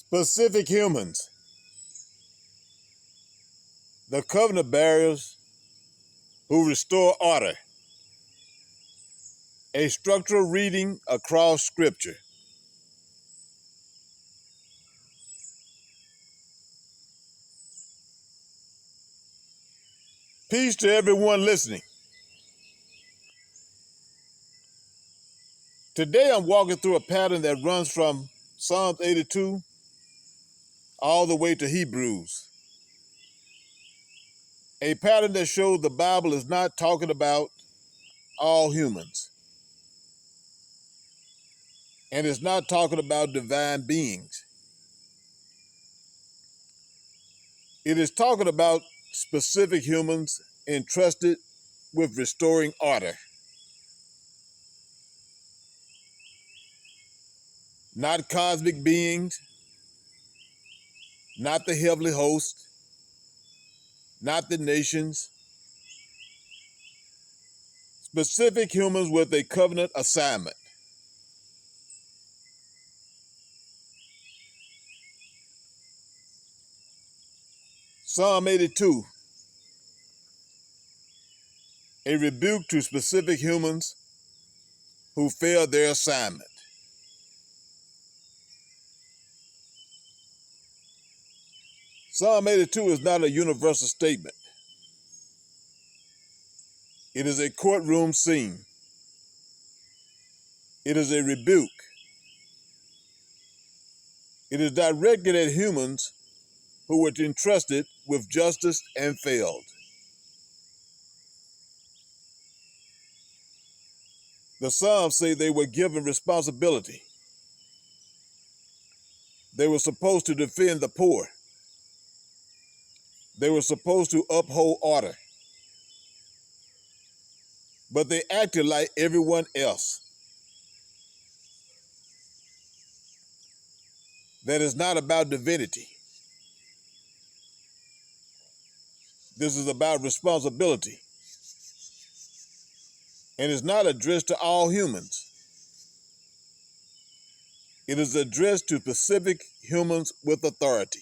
Specific humans, the covenant bearers who restore order, a structural reading across Scripture. Peace to everyone listening. Today I'm walking through a pattern that runs from Psalms 82 all the way to Hebrews. A pattern that shows the Bible is not talking about all humans, and it's not talking about divine beings. It is talking about specific humans entrusted with restoring order. Not cosmic beings, not the heavenly host, not the nations. Specific humans with a covenant assignment. Psalm 82, a rebuke to specific humans who failed their assignment. Psalm 82 is not a universal statement. It is a courtroom scene. It is a rebuke. It is directed at humans who were entrusted with justice and failed. The Psalms say they were given responsibility. They were supposed to defend the poor. They were supposed to uphold order. But they acted like everyone else. That is not about divinity. This is about responsibility. And it's not addressed to all humans. It is addressed to specific humans with authority.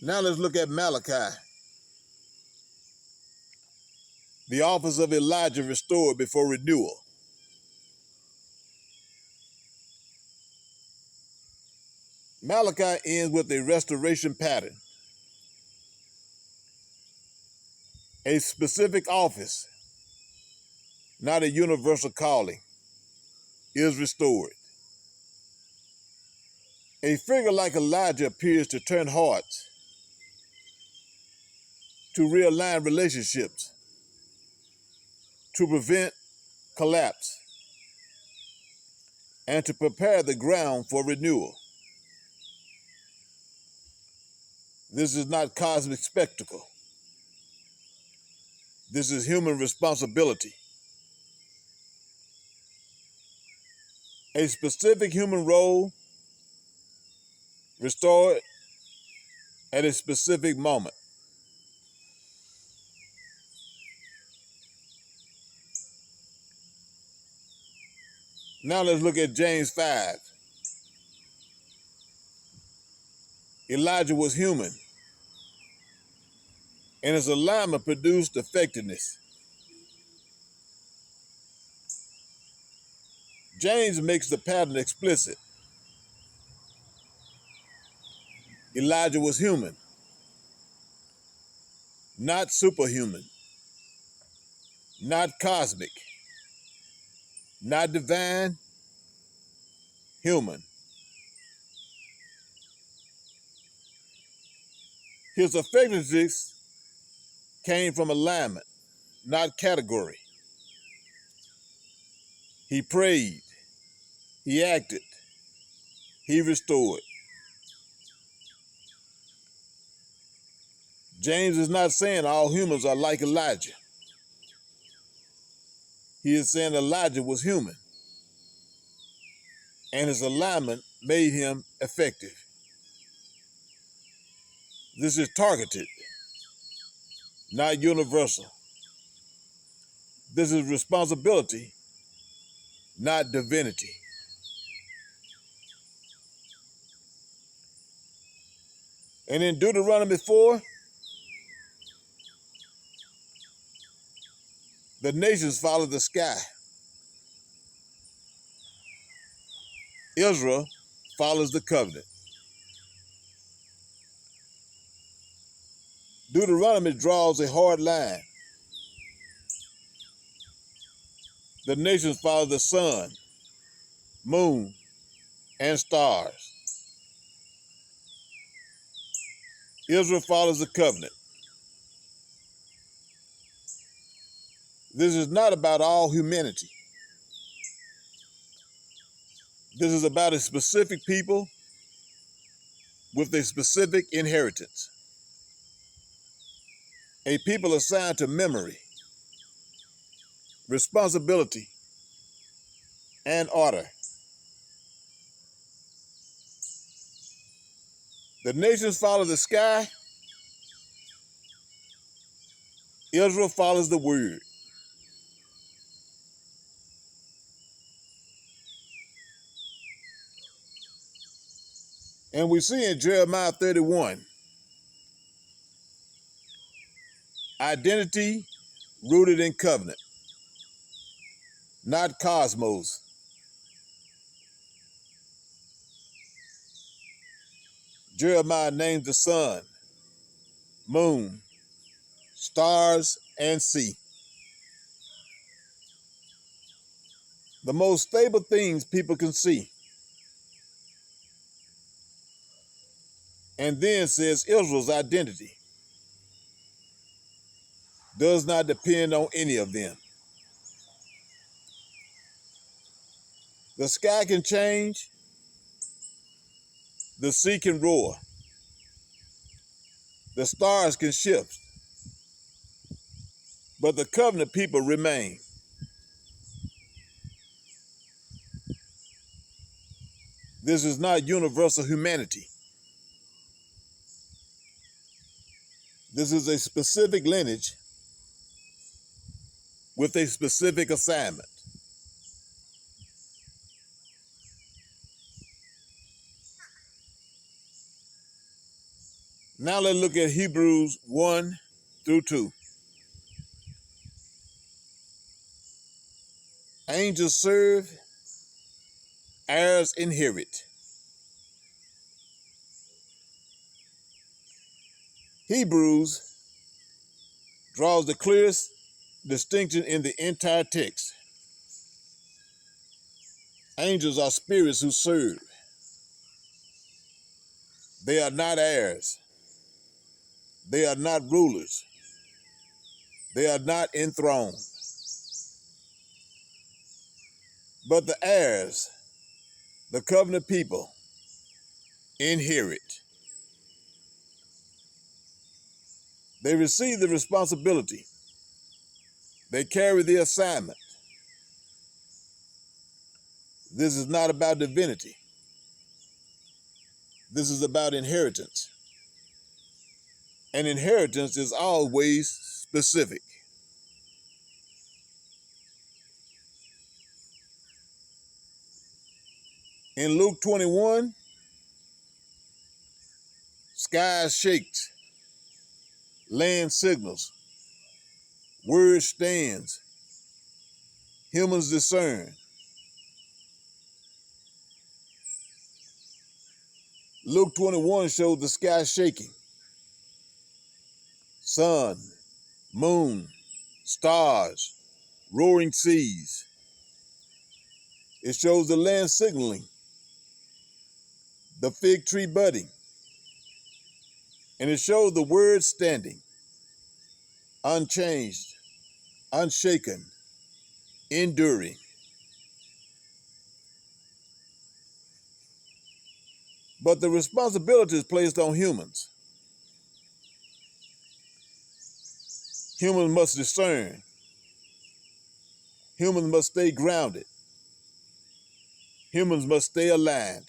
Now let's look at Malachi. The office of Elijah restored before renewal. Malachi ends with a restoration pattern. A specific office, not a universal calling, is restored. A figure like Elijah appears to turn hearts, to realign relationships, to prevent collapse, and to prepare the ground for renewal. This is not cosmic spectacle. This is human responsibility. A specific human role restored at a specific moment. Now let's look at James 5. Elijah was human, and his alignment produced effectiveness. James makes the pattern explicit. Elijah was human, not superhuman, not cosmic, not divine, human. His effectiveness came from alignment, not category. He prayed, he acted, he restored. James is not saying all humans are like Elijah. He is saying Elijah was human, and his alignment made him effective. This is targeted, not universal. This is responsibility, not divinity. And in Deuteronomy 4, the nations follow the sky. Israel follows the covenant. Deuteronomy draws a hard line. The nations follow the sun, moon, and stars. Israel follows the covenant. This is not about all humanity. This is about a specific people with a specific inheritance. A people assigned to memory, responsibility, and order. The nations follow the sky. Israel follows the word. And we see in Jeremiah 31, identity rooted in covenant, not cosmos. Jeremiah names the sun, moon, stars, and sea. The most stable things people can see. And then says Israel's identity does not depend on any of them. The sky can change, the sea can roar, the stars can shift, but the covenant people remain. This is not universal humanity. This is a specific lineage with a specific assignment. Now let's look at Hebrews 1 through 2. Angels serve, heirs inherit. Hebrews draws the clearest distinction in the entire text. Angels are spirits who serve. They are not heirs. They are not rulers. They are not enthroned. But the heirs, the covenant people, inherit. They receive the responsibility. They carry the assignment. This is not about divinity. This is about inheritance. And inheritance is always specific. In Luke 21, sky shakes, land signals, word stands, humans discern. Luke 21 shows the sky shaking. Sun, moon, stars, roaring seas. It shows the land signaling, the fig tree budding, and it shows the word standing, unchanged, unshaken, enduring. But the responsibility is placed on humans. Humans must discern. Humans must stay grounded. Humans must stay aligned.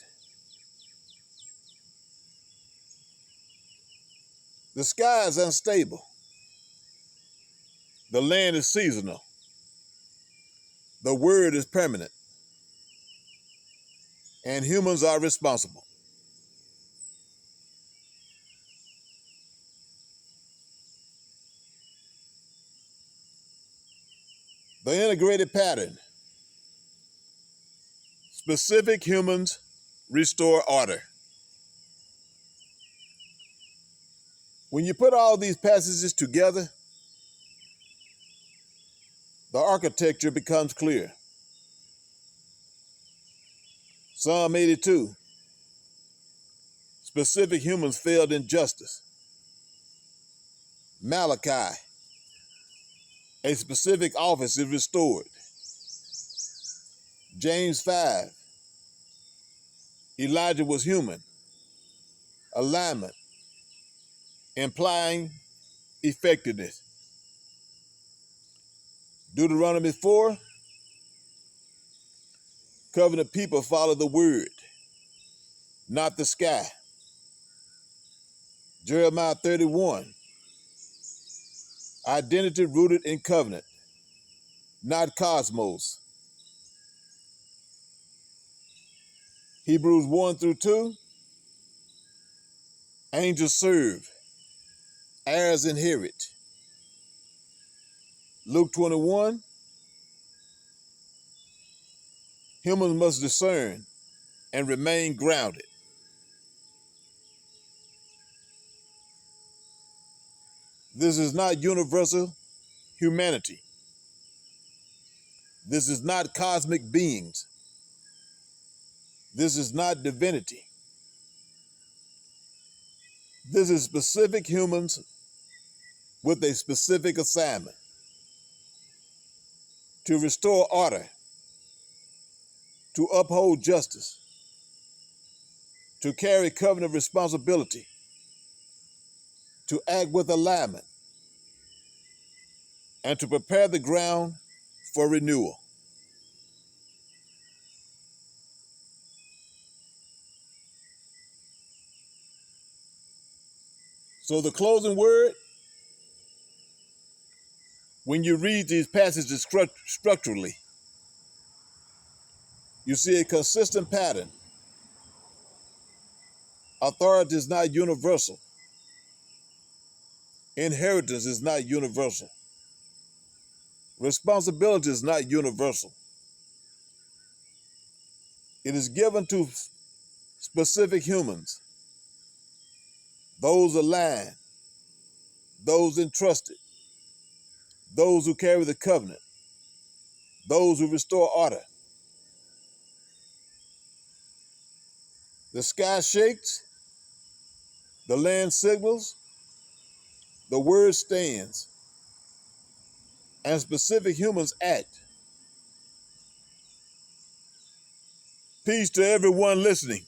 The sky is unstable. The land is seasonal. The word is permanent, and humans are responsible. The integrated pattern. Specific humans restore order. When you put all these passages together, the architecture becomes clear. Psalm 82. Specific humans failed in justice. Malachi. A specific office is restored. James 5. Elijah was human. Alignment, implying effectiveness. Deuteronomy 4. Covenant people follow the word, not the sky. Jeremiah 31. Identity rooted in covenant, not cosmos. Hebrews 1 through 2. Angels serve, heirs inherit. Luke 21. Humans must discern and remain grounded. This is not universal humanity. This is not cosmic beings. This is not divinity. This is specific humans with a specific assignment to restore order, to uphold justice, to carry covenant responsibility, to act with alignment, and to prepare the ground for renewal. So the closing word, when you read these passages structurally, you see a consistent pattern. Authority is not universal. Inheritance is not universal. Responsibility is not universal. It is given to specific humans, those aligned, those entrusted, those who carry the covenant, those who restore order. The sky shakes, the land signals, the word stands, and specific humans act. Peace to everyone listening.